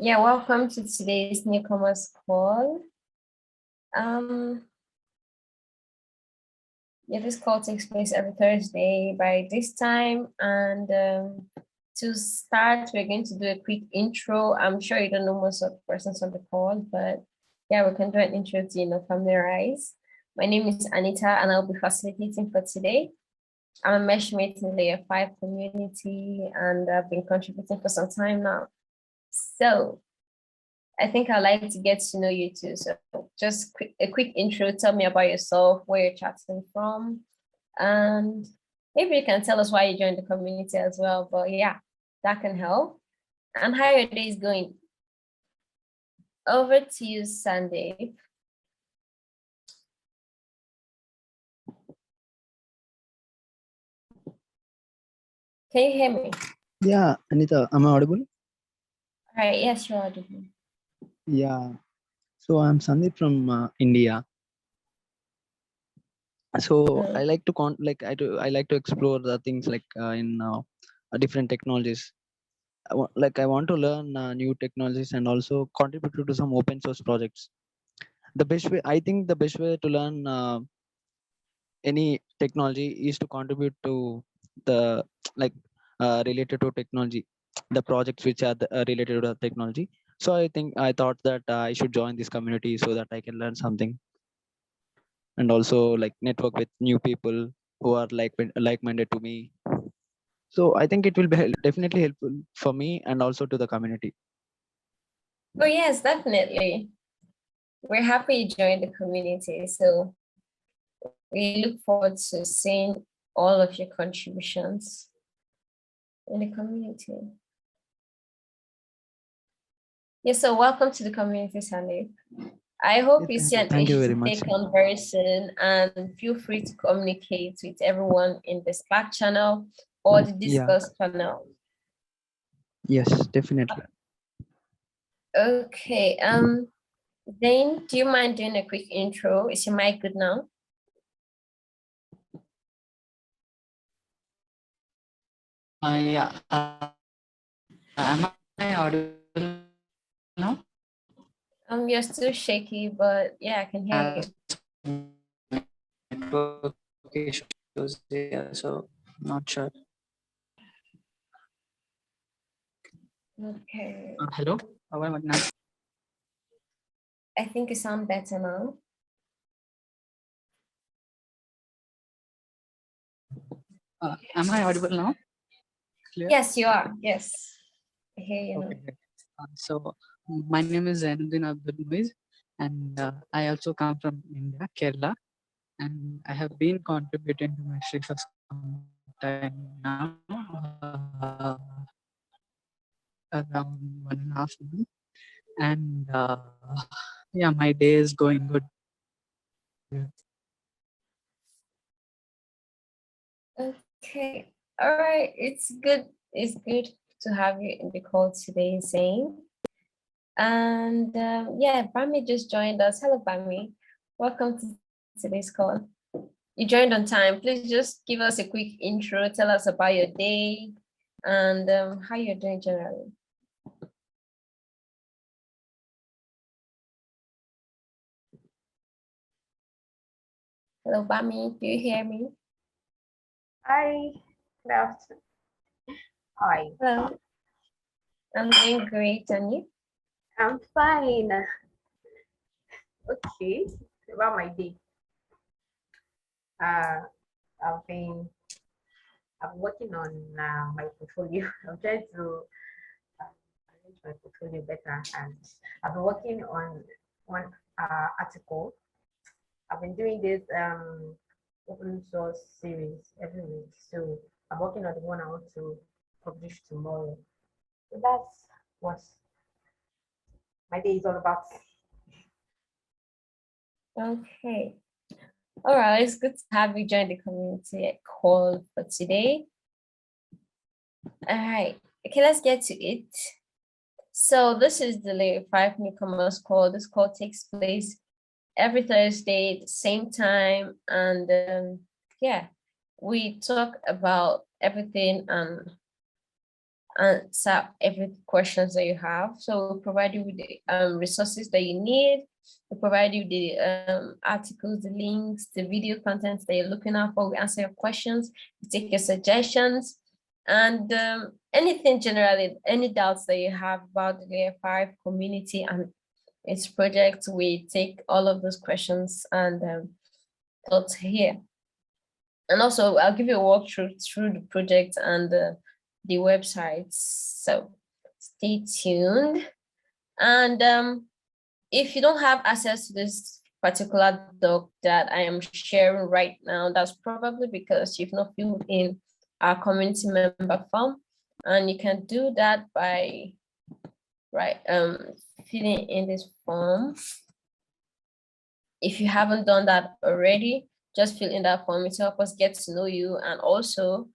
Yeah, welcome to today's newcomers call. This call takes place every Thursday by this time. And to start, we're going to do a quick intro. I'm sure you don't know most of the persons on the call, but yeah, we can do an intro to familiarize. My name is Anita, and I'll be facilitating for today. I'm a meshmate in the Layer 5 community, and I've been contributing for some time now. So I think I'd like to get to know you too. So just a quick intro, tell me about yourself, where you're chatting from, and maybe you can tell us why you joined the community as well. But yeah, that can help. And how your day is going. Over to you, Sandeep. Can you hear me? Yeah, Anita, am I audible? All right, yes, you're audible. Yeah, so I'm Sandeep from India. So I like to I like to explore the things like in different technologies. I want to learn new technologies and also contribute to some open source projects. I think the best way to learn any technology is to contribute to the related to technology, the projects which are related to the technology. So I thought that I should join this community so that I can learn something and also like network with new people who are like-minded to me. So I think it will be definitely helpful for me and also to the community. Oh yes, definitely. We're happy you joined the community. So we look forward to seeing all of your contributions in the community. Yes, so welcome to the community, Sandeep. I hope you see an issue to take on very soon, and feel free to communicate with everyone in the Slack channel or the Discuss channel. Yes, definitely. Okay. Zane, do you mind doing a quick intro? Is your mic good now? Yeah. Am I audible now? You're still shaky, but yeah, I can hear you. Network issues here, so not sure. Okay. Hello. How am I now? I think you sound better now. Am I audible now? Clear? Yes, you are. Yes. I hear you now. So my name is Zainuddin Abdul Muiz, and I also come from India, Kerala, and I have been contributing to my for some time now, around 1.5 months, and yeah, my day is going good. Okay. All right. It's good. It's good to have you in the call today, Zane. And yeah, Bami just joined us. Hello, Bami. Welcome to today's call. You joined on time. Please just give us a quick intro. Tell us about your day and how you're doing generally. Hello, Bami. Do you hear me? Hi. Good afternoon. Hi. Hello. I'm doing great. And you? I'm fine. Okay. About my day. I've been working on my portfolio. I'm trying to arrange my portfolio better, and I've been working on one article. I've been doing this open source series every week, so I'm working on the one I want to publish tomorrow. So that's what my day is all about. Okay. All right. It's good to have you join the community call for today. All right. Okay, let's get to it. So this is the Layer 5 Newcomers call. This call takes place every Thursday at the same time. And yeah, we talk about everything and answer every questions that you have. So we'll provide you with the resources that you need. We'll provide you the articles, the links, the video contents that you're looking at for. We answer your questions, we take your suggestions, and anything generally, any doubts that you have about the Layer 5 community and its project, we take all of those questions and thoughts here. And also, I'll give you a walkthrough through the project and the website. So stay tuned. And if you don't have access to this particular doc that I am sharing right now, that's probably because you've not filled in our community member form. And you can do that by filling in this form. If you haven't done that already, just fill in that form. It helps us get to know you, and also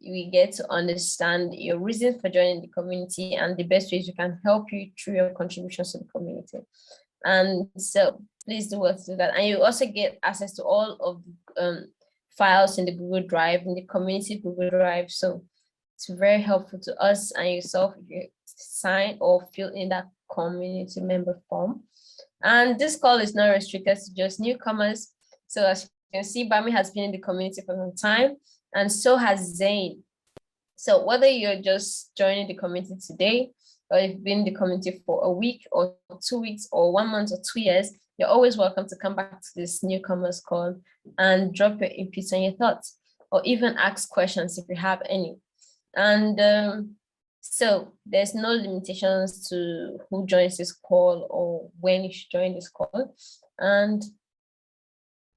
we get to understand your reason for joining the community and the best ways we can help you through your contributions to the community. And so please do well to do that. And you also get access to all of the files in the Google Drive, in the community Google Drive. So it's very helpful to us and yourself if you sign or fill in that community member form. And this call is not restricted to just newcomers. So as you can see, Bami has been in the community for some time, and so has Zane. So whether you're just joining the community today, or you've been in the community for a week or 2 weeks or 1 month or 2 years, you're always welcome to come back to this newcomers call and drop your inputs and your thoughts, or even ask questions if you have any. And so there's no limitations to who joins this call or when you should join this call. And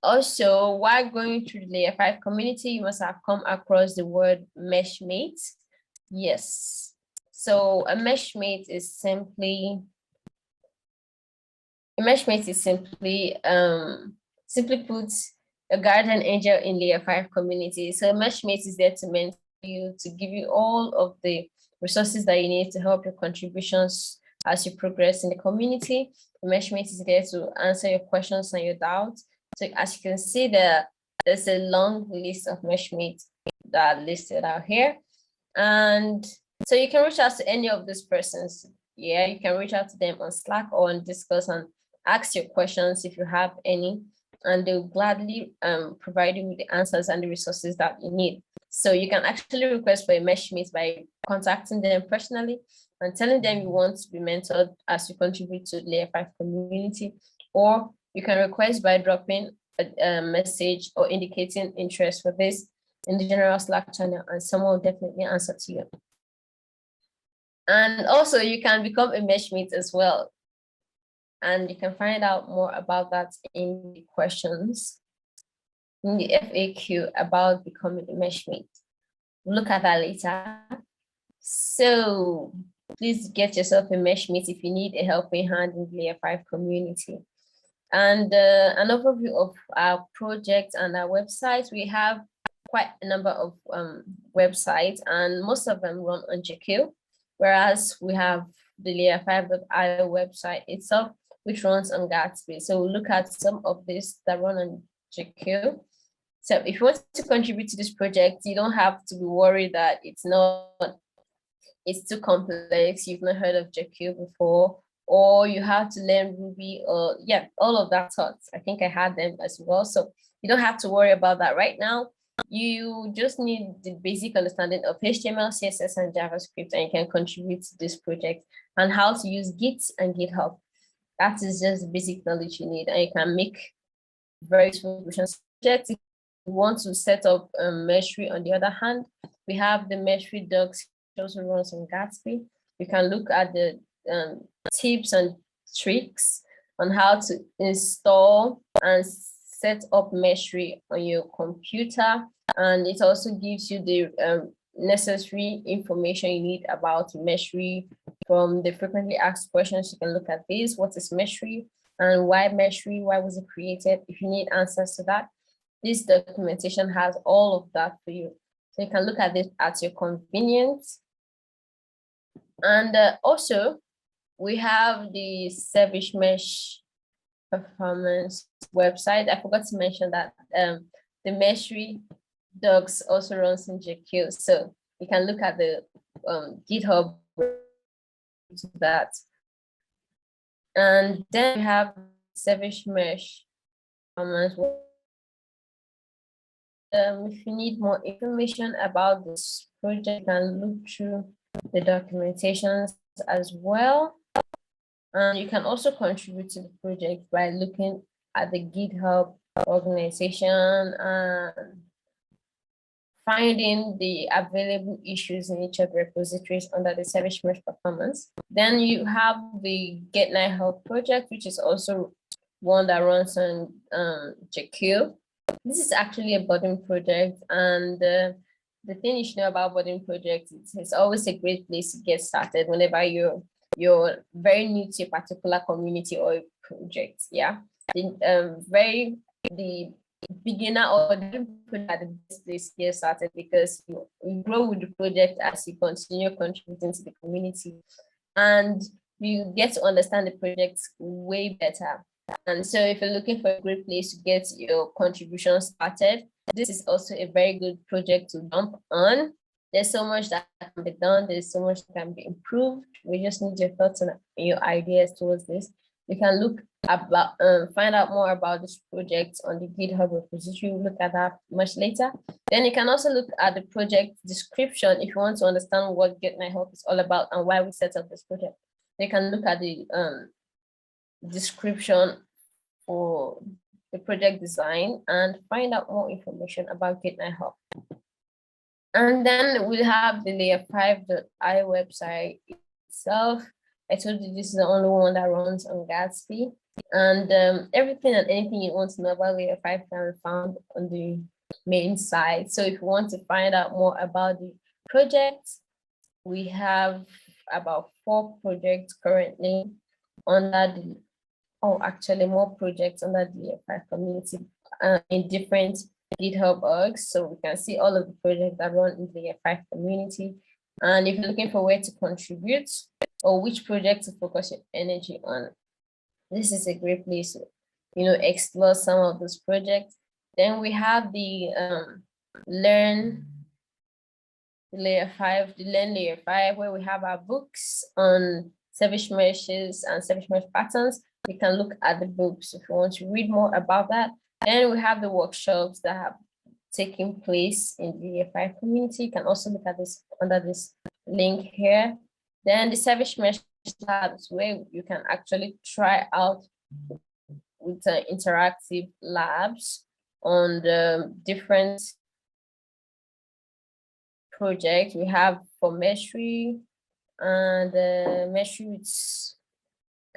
also, while going through the Layer 5 community, you must have come across the word meshmate. Yes. So a meshmate is simply simply put, a guardian angel in Layer 5 community. So a meshmate is there to mentor you, to give you all of the resources that you need to help your contributions as you progress in the community. The meshmate is there to answer your questions and your doubts. So as you can see, there's a long list of meshmates that are listed out here. And so you can reach out to any of these persons. Yeah, you can reach out to them on Slack or on Discuss and ask your questions if you have any, and they'll gladly provide you with the answers and the resources that you need. So you can actually request for a meshmate by contacting them personally and telling them you want to be mentored as you contribute to the Layer 5 community, or you can request by dropping a message or indicating interest for this in the general Slack channel, and someone will definitely answer to you. And also you can become a meshmate as well. And you can find out more about that in the questions, in the FAQ about becoming a meshmate. We'll look at that later. So please get yourself a meshmate if you need a helping hand in the Layer 5 community. And an overview of our project and our website. We have quite a number of websites, and most of them run on JQ, whereas we have the Layer5.io website itself, which runs on Gatsby. So we'll look at some of this that run on JQ. So if you want to contribute to this project, you don't have to be worried that it's too complex, you've not heard of JQ before, or you have to learn Ruby, or all of that thoughts. I think I had them as well. So you don't have to worry about that right now. You just need the basic understanding of HTML, CSS, and JavaScript, and you can contribute to this project, and how to use Git and GitHub. That is just the basic knowledge you need, and you can make very small projects. If you want to set up Meshry, on the other hand, we have the Meshry docs, which also runs on Gatsby. You can look at the tips and tricks on how to install and set up Meshry on your computer, and it also gives you the necessary information you need about Meshry. From the frequently asked questions, you can look at this: what is Meshry and why Meshry, why was it created? If you need answers to that, this documentation has all of that for you, so you can look at this at your convenience. And also we have the Service Mesh performance website. I forgot to mention that the Meshry docs also runs in JQ. So you can look at the GitHub to that. And then we have service mesh as well. If you need more information about this project, you can look through the documentations as well. And you can also contribute to the project by looking at the GitHub organization and finding the available issues in each of the repositories under the service mesh performance. Then you have the Get9Help project, which is also one that runs on JQ. This is actually a budding project, and the thing you should know about budding projects, it's always a great place to get started whenever you're very new to a particular community or a project. Yeah, the beginner or the best place to get started, because you grow with the project as you continue contributing to the community, and you get to understand the project way better. And so if you're looking for a great place to get your contribution started, this is also a very good project to jump on. There's so much that can be done. There's so much that can be improved. We just need your thoughts and your ideas towards this. You can look about, find out more about this project on the GitHub repository. We'll look at that much later. Then you can also look at the project description if you want to understand what Get9Help is all about and why we set up this project. You can look at the description for the project design and find out more information about Get9Help. And then we'll have the Layer5.i website itself. I told you this is the only one that runs on Gatsby. And everything and anything you want to know about Layer5 can be found on the main site. So if you want to find out more about the project, we have about 4 projects currently under the, actually more projects under the Layer5 community in different GitHub orgs. So we can see all of the projects that run in the Layer5 community. And if you're looking for where to contribute or which project to focus your energy on, this is a great place to, explore some of those projects. Then we have the Learn Layer5, where we have our books on service meshes and service mesh patterns. You can look at the books if you want to read more about that. Then we have the workshops that have taken place in the Layer5 community. You can also look at this under this link here. Then the service mesh labs, where you can actually try out with interactive labs on the different projects. We have for Meshri and Meshri with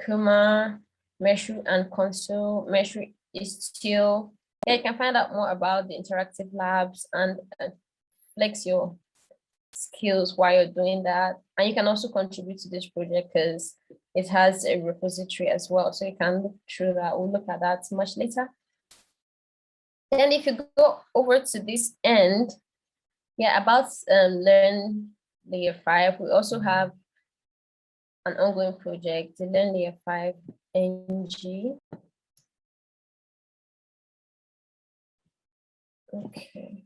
Kuma, Meshri and Console. Meshri is still, you can find out more about the interactive labs and flex your skills while you're doing that. And you can also contribute to this project because it has a repository as well. So you can look through that. We'll look at that much later. Then if you go over to this end, about Learn Layer5, we also have an ongoing project, the Learn Layer5 NG. Okay.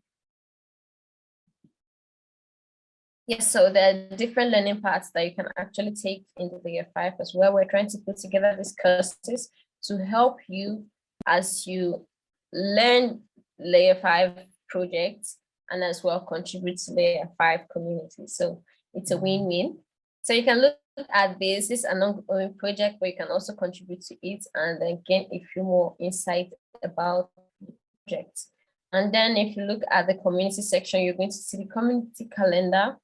Yes, so there are different learning paths that you can actually take into Layer5 as well. We're trying to put together these courses to help you as you learn Layer5 projects and as well contribute to Layer5 community. So it's a win-win. So you can look at this. This is an ongoing project where you can also contribute to it and then gain a few more insight about the project. And then if you look at the community section, you're going to see the community calendar.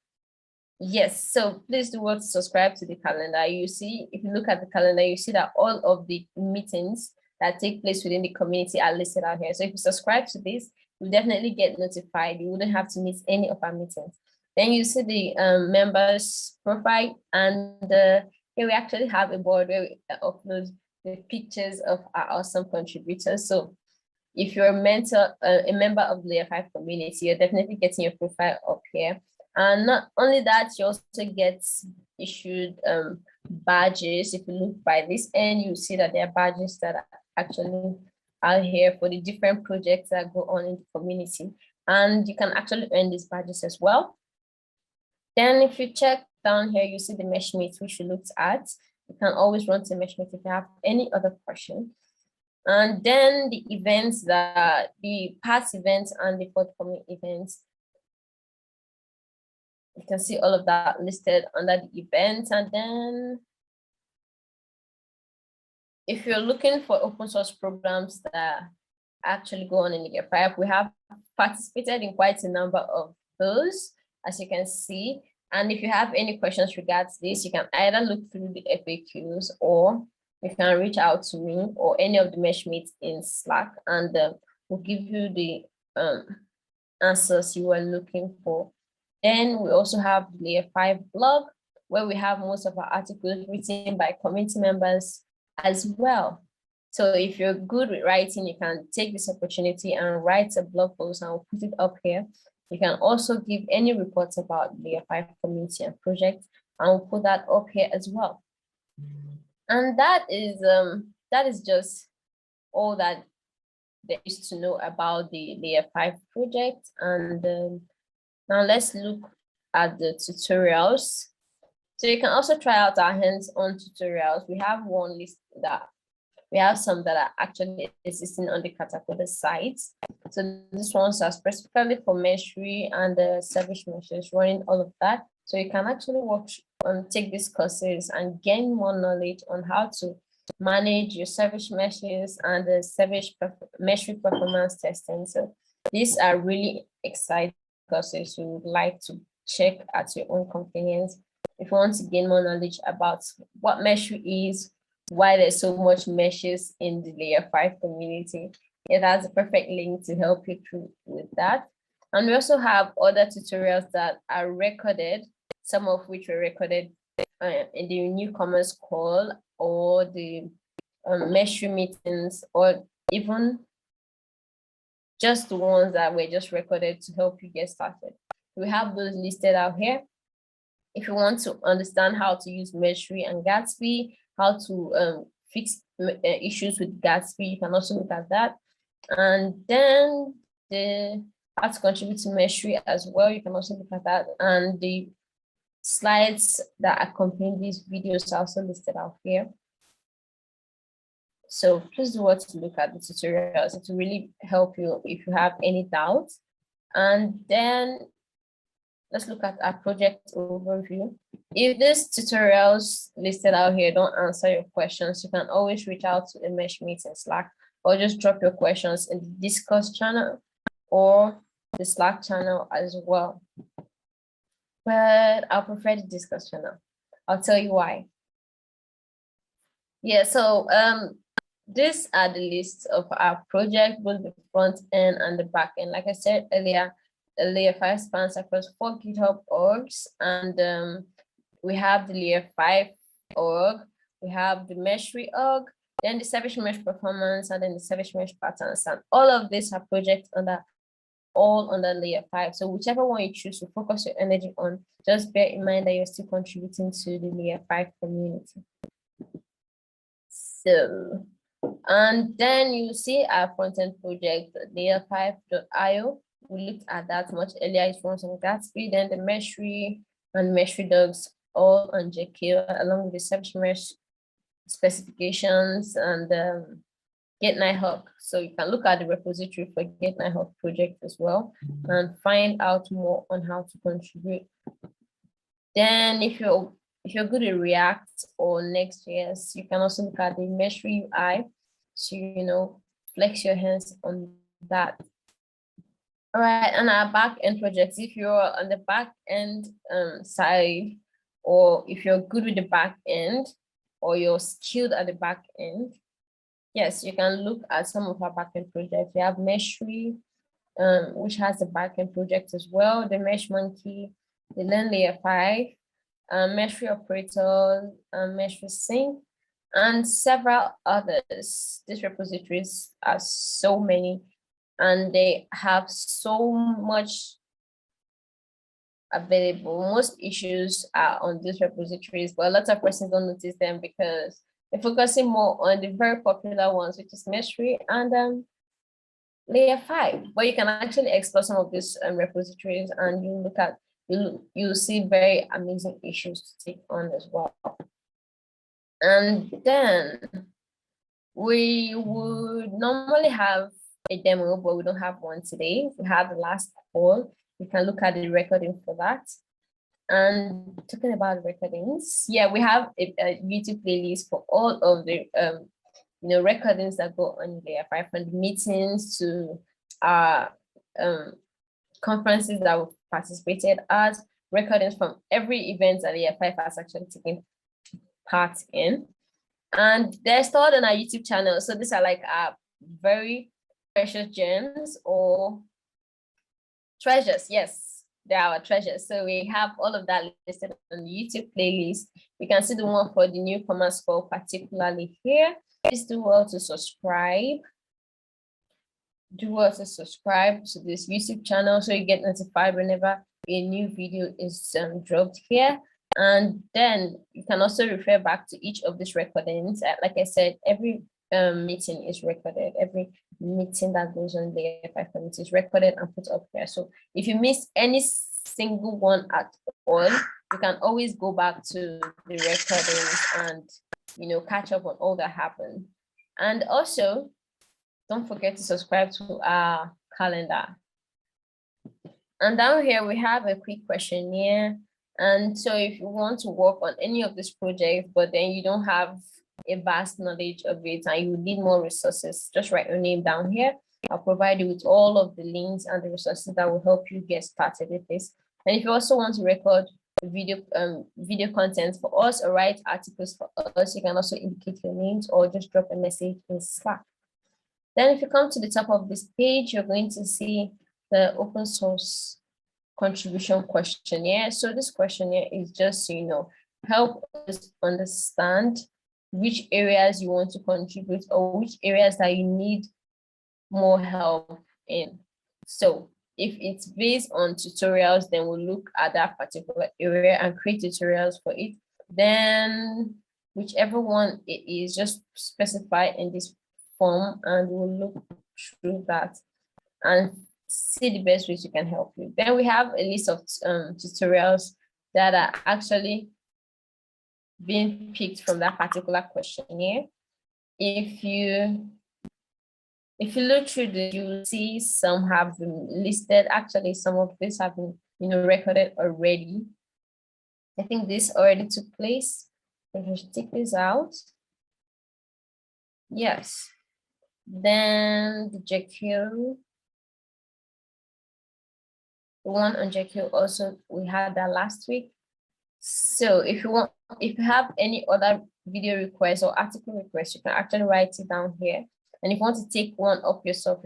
Yes, so please do want to subscribe to the calendar. You see, if you look at the calendar, you see that all of the meetings that take place within the community are listed out here. So if you subscribe to this, you'll definitely get notified. You wouldn't have to miss any of our meetings. Then you see the members profile, and here we actually have a board where we upload the pictures of our awesome contributors. So if you're a member of the Layer5 community, you're definitely getting your profile up here. And not only that, you also get issued badges. If you look by this end, you see that there are badges that are actually out here for the different projects that go on in the community. And you can actually earn these badges as well. Then if you check down here, you see the mesh meets which we looked at. You can always run to the mesh meet if you have any other question. And then the events, the past events and the forthcoming events. You can see all of that listed under the events. And then if you're looking for open source programs that actually go on in Layer5, we have participated in quite a number of those, as you can see. And if you have any questions regards this, you can either look through the FAQs or you can reach out to me or any of the mesh mates in Slack, and we'll give you the answers you are looking for. Then we also have the Layer5 blog, where we have most of our articles written by community members as well. So if you're good with writing, you can take this opportunity and write a blog post, and we'll put it up here. You can also give any reports about the Layer5 community and project, and we'll put that up here as well. And that is just all that there is to know about the Layer5 project. And now let's look at the tutorials. So you can also try out our hands-on tutorials. We have one list that we have some that are actually existing on the lee-calcote site. So this ones are specifically for Mesh3 and the service meshes, running all of that. So you can actually watch and take these courses and gain more knowledge on how to manage your service meshes and the service Mesh3 performance testing. So these are really exciting courses you would like to check at your own convenience if you want to gain more knowledge about what Mesh3 is, why there's so much meshes in the Layer5 community. Yeah, that's a perfect link to help you through with that. And we also have other tutorials that are recorded, some of which were recorded in the newcomers call or the Mesh3 meetings, or even just the ones that were just recorded to help you get started. We have those listed out here. If you want to understand how to use Mesh3 and Gatsby, how to fix issues with Gatsby, you can also look at that. And then how to contribute to Mesh3 as well, you can also look at that. And the slides that accompany these videos are also listed out here. So please do want to look at the tutorials. It will really help you if you have any doubts. And then let's look at our project overview. If these tutorials listed out here don't answer your questions, you can always reach out to the Mesh Meet in Slack, or just drop your questions in the Discuss channel or the Slack channel as well. But I prefer the Discuss channel. I'll tell you why. Yeah, so these are the lists of our project, both the front end and the back end. Like I said earlier, the Layer5 spans across 4 GitHub orgs, and we have the Layer5 org, we have the Mesh3 org, then the service mesh performance, and then the service mesh patterns. And all of these are projects all under Layer5. So whichever one you choose to focus your energy on, just bear in mind that you're still contributing to the Layer5 community. So, and then you see our front-end project, layer5.io. We looked at that much earlier. It runs on Gatsby, then the Mesh3 and Mesh3 dogs all on Jekyll, along with the service mesh specifications and Get Nighthawk. So you can look at the repository for Get Nighthawk project as well and find out more on how to contribute. Then if you're good at React or Next.js, you can also look at the Mesh3 UI. So, flex your hands on that. All right, and our back-end projects, if you're on the back-end side, or if you're good with the back-end, or you're skilled at the back-end, yes, you can look at some of our back-end projects. We have Mesh3, which has a back-end project as well, the Mesh Monkey, the Learn Layer5, Mesh3 Operator, Mesh3 Sync, and several others. These repositories are so many, and they have so much available. Most issues are on these repositories, but a lot of persons don't notice them because they're focusing more on the very popular ones, which is Mesh3 and Layer5. But you can actually explore some of these repositories, and you look at you'll see very amazing issues to take on as well. And then we would normally have a demo, but we don't have one today. We have the last call. You can look at the recording for that. And talking about recordings, yeah, we have a YouTube playlist for all of the recordings that go on Layer5, from the meetings to conferences that we've participated at, recordings from every event that Layer5 has actually taken part in. And they're stored on our YouTube channel. So these are like our very precious gems or treasures. Yes, they are our treasures. So we have all of that listed on the YouTube playlist. You can see the one for the newcomers call particularly here. Please do well to subscribe. Do well to subscribe to this YouTube channel so you get notified whenever a new video is dropped here. And then you can also refer back to each of these recordings. Like I said, every meeting is recorded. Every meeting that goes on the Layer5 community is recorded and put up here. So if you miss any single one at all, you can always go back to the recordings and catch up on all that happened. And also, don't forget to subscribe to our calendar. And down here we have a quick questionnaire. And so if you want to work on any of these projects, but then you don't have a vast knowledge of it and you need more resources, just write your name down here. I'll provide you with all of the links and the resources that will help you get started with this. And if you also want to record video content for us or write articles for us, you can also indicate your names or just drop a message in Slack. Then if you come to the top of this page, you're going to see the open source contribution questionnaire. So this questionnaire is just, help us understand which areas you want to contribute or which areas that you need more help in. So if it's based on tutorials, then we'll look at that particular area and create tutorials for it. Then whichever one it is, just specify in this form and we'll look through that and see the best ways we can help you. Then we have a list of tutorials that are actually being picked from that particular questionnaire. If you look through this, you'll see some have been listed. Actually, some of this have been recorded already. I think this already took place. If I should take this out. Yes. Then the JQ. The one on JQ also, we had that last week. So if you have any other video requests or article requests, you can actually write it down here. And if you want to take one up yourself,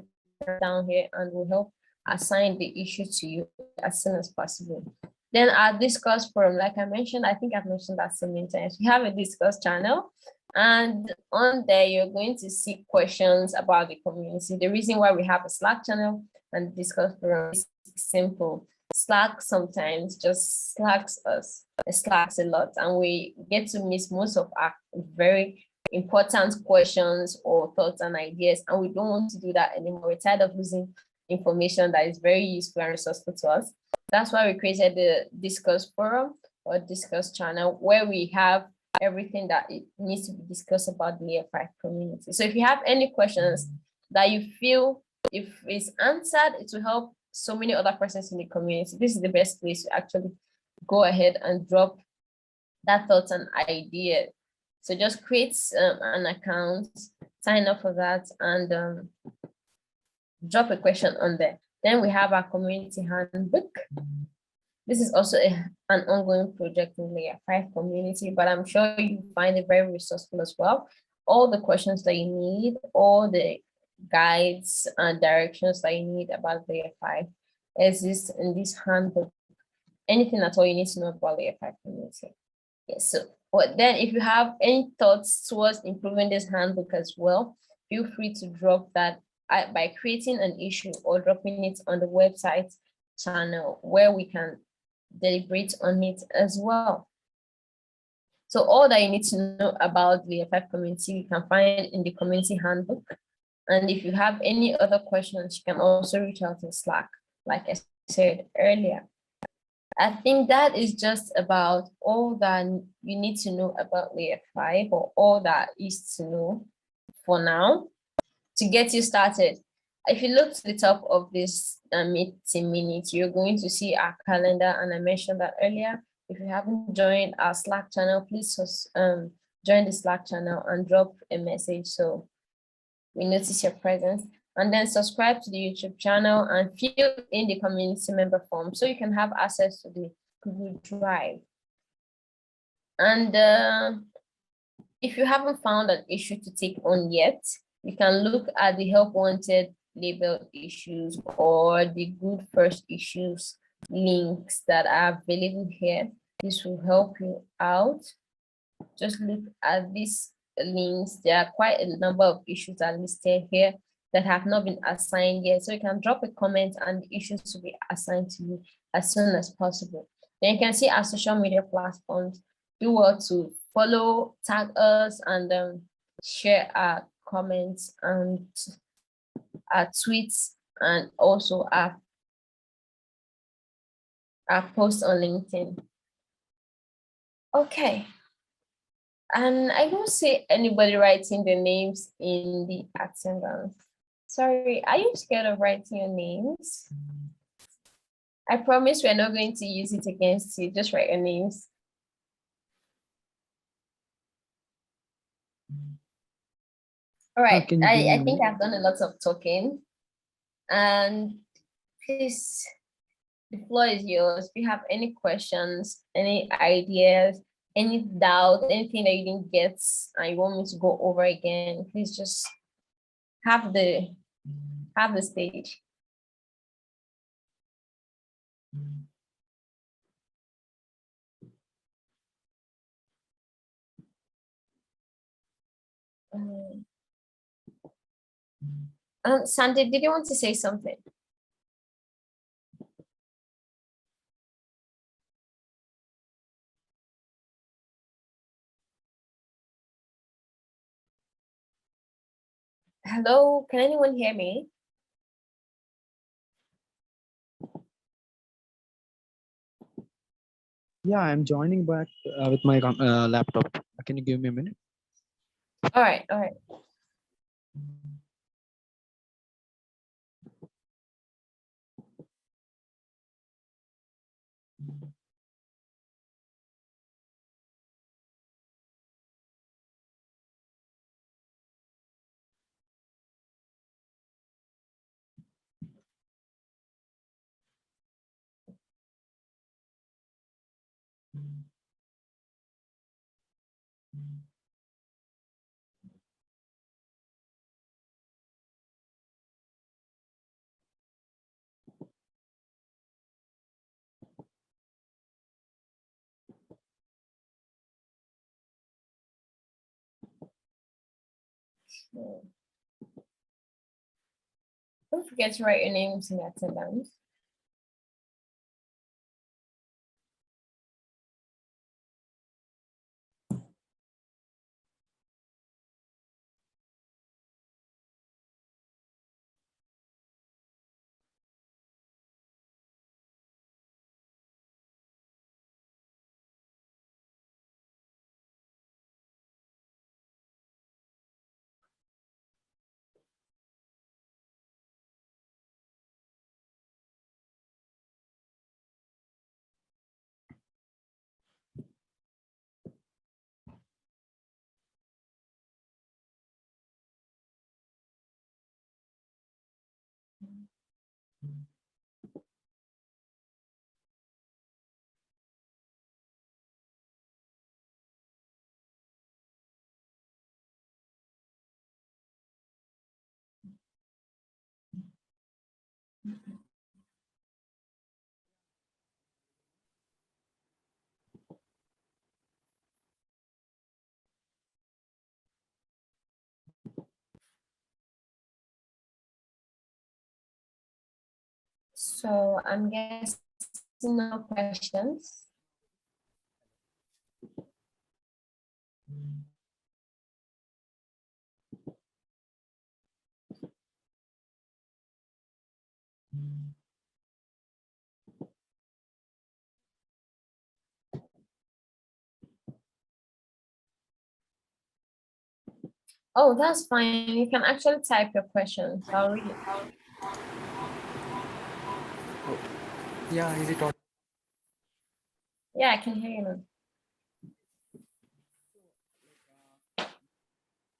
down here and we'll help assign the issue to you as soon as possible. Then our Discuss forum, like I mentioned, I think I've mentioned that so many times. We have a Discuss channel, and on there you're going to see questions about the community. The reason why we have a Slack channel and Discuss forum is simple. Slack sometimes just slacks us. It slacks a lot, and we get to miss most of our very important questions or thoughts and ideas, and we don't want to do that anymore. We're tired of losing information that is very useful and resourceful to us. That's why we created the Discuss forum or Discuss channel, where we have everything that it needs to be discussed about the Layer5 community. So if you have any questions that you feel if it's answered, it will help so many other persons in the community. This is the best place to actually go ahead and drop that thoughts and idea. So just create an account, sign up for that, and drop a question on there. Then we have our community handbook. This is also an ongoing project in the Layer5 community, but I'm sure you find it very resourceful as well. All the questions that you need, all the guides and directions that you need about Layer5 exists in this handbook. Anything at all you need to know about Layer5 community. Yes, so then if you have any thoughts towards improving this handbook as well, feel free to drop that by creating an issue or dropping it on the website channel where we can deliberate on it as well. So all that you need to know about the Layer5 community, you can find in the community handbook. And if you have any other questions, you can also reach out in Slack, like I said earlier. I think that is just about all that you need to know about layer 5, or all that is to know for now to get you started. If you look to the top of this meeting minutes, you're going to see our calendar, and I mentioned that earlier. If you haven't joined our Slack channel, please join the Slack channel and drop a message so we notice your presence. And then subscribe to the YouTube channel and fill in the community member form so you can have access to the Google Drive. And if you haven't found an issue to take on yet, you can look at the help wanted labeled issues or the good first issues links that are available here. This will help you out. Just look at these links. There are quite a number of issues that are listed here that have not been assigned yet. So you can drop a comment and the issues will be assigned to you as soon as possible. Then you can see our social media platforms. Do well to follow, tag us, and share our comments and our tweets, and also our posts on LinkedIn. Okay. And I don't see anybody writing their names in the attendance. Sorry, are you scared of writing your names? I promise we're not going to use it against you. Just write your names. All right, I think I've done a lot of talking. And please, the floor is yours. If you have any questions, any ideas, any doubt, anything that you didn't get and you want me to go over again, please just have the stage. Sandy, did you want to say something? Hello, can anyone hear me? Yeah, I'm joining back with my laptop. Can you give me a minute? All right, all right. Don't forget to write your names in attendance. So I'm guessing no questions. Oh, that's fine. You can actually type your questions. I'll read it. Yeah, is it all? Yeah, I can hear you now.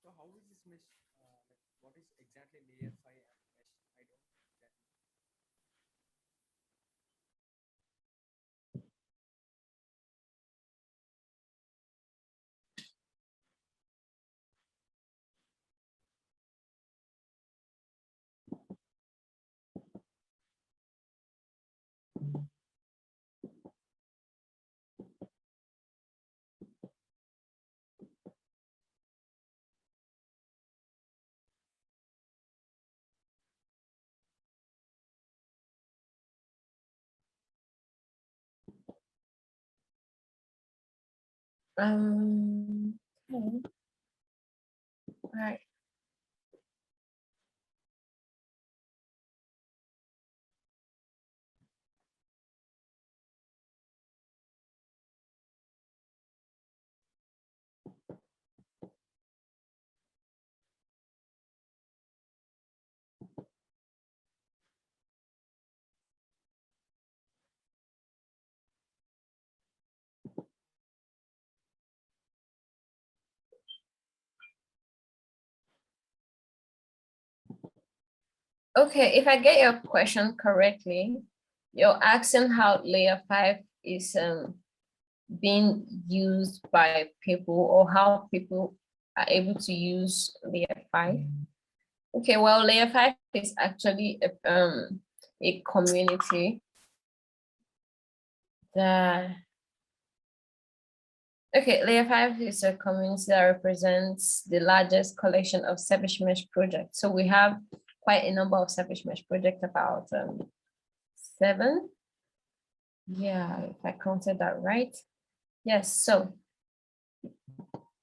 So how is this mesh? What is exactly layer 5 and mesh? I don't exactly. Okay. All right. Okay, if I get your question correctly, you're asking how layer 5 is being used by people, or how people are able to use layer 5. Okay, well, layer 5 is actually a community that, okay, layer 5 is a community that represents the largest collection of service mesh projects. So we have quite a number of service mesh projects, about 7. Yeah, if I counted that right. Yes, so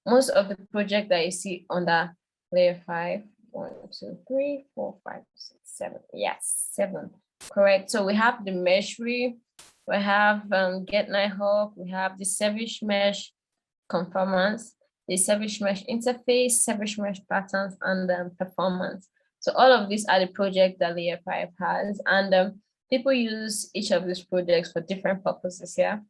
most of the project that you see under layer 5, 1, 2, 3, 4, 5, 6, 7. Yes, 7. Correct. So we have the meshery, we have get nighthawk, we have the service mesh conformance, the service mesh interface, service mesh patterns, and performance. So all of these are the projects that layer 5 has, and people use each of these projects for different purposes. Yeah,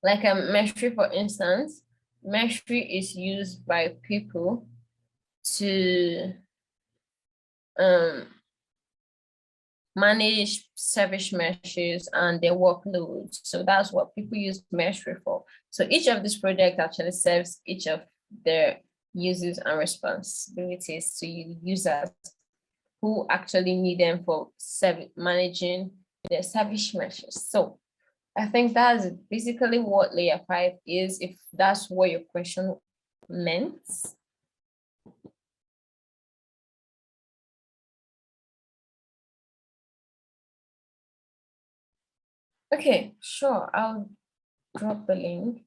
like a meshery, for instance, meshery is used by people to um, manage service meshes and their workloads. So that's what people use meshery for. So each of these projects actually serves each of their uses and responsibilities to users who actually need them for managing their service meshes. So I think that's basically what layer 5 is, if that's what your question meant. Okay, sure. I'll drop the link.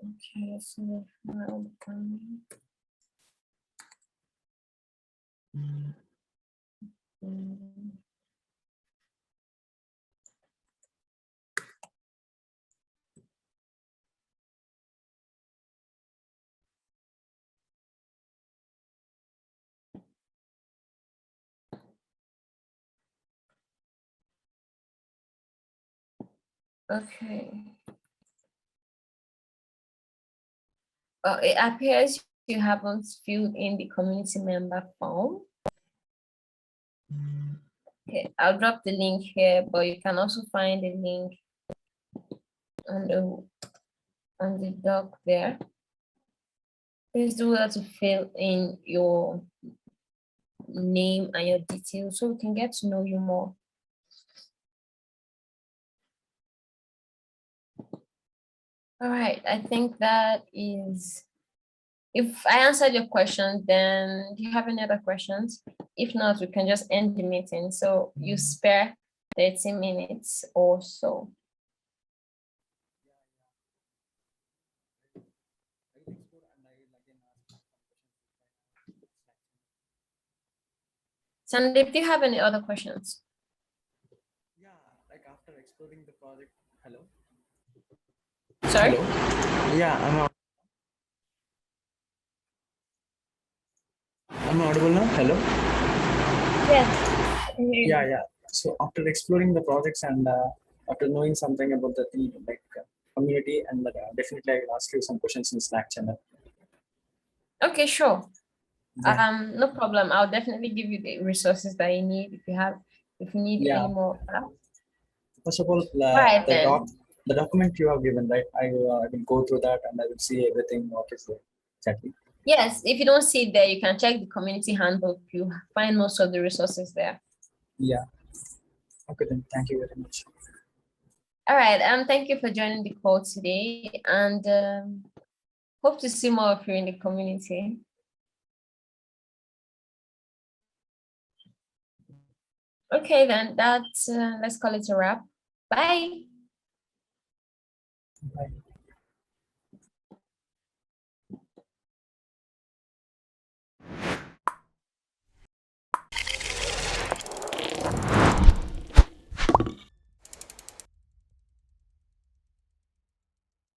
Okay, so now okay. It appears you haven't filled in the community member form. Okay, I'll drop the link here, but you can also find the link on the doc there. Please do that to fill in your name and your details so we can get to know you more. All right, I think that is, if I answered your question, then do you have any other questions? If not, we can just end the meeting. So you spare 30 minutes or so. I'll explore and I will again ask some questions. Sandeep, do you have any other questions? exploring the project. Hello. Sorry? Hello. Yeah, I'm audible now. Hello. Yes. I can hear you. Yeah. So after exploring the projects and after knowing something about the team, like community, and definitely I will ask you some questions in Slack channel. Okay, sure. Yeah. No problem. I'll definitely give you the resources that you need if you need Yeah. any more. First of all, All right then. the document you have given, right? I will go through that and I will see everything what is there exactly. Yes, if you don't see it there, you can check the community handbook. You find most of the resources there. Yeah. Okay then. Thank you very much. All right. Thank you for joining the call today, and hope to see more of you in the community. Okay, then let's call it a wrap. Bye. Bye.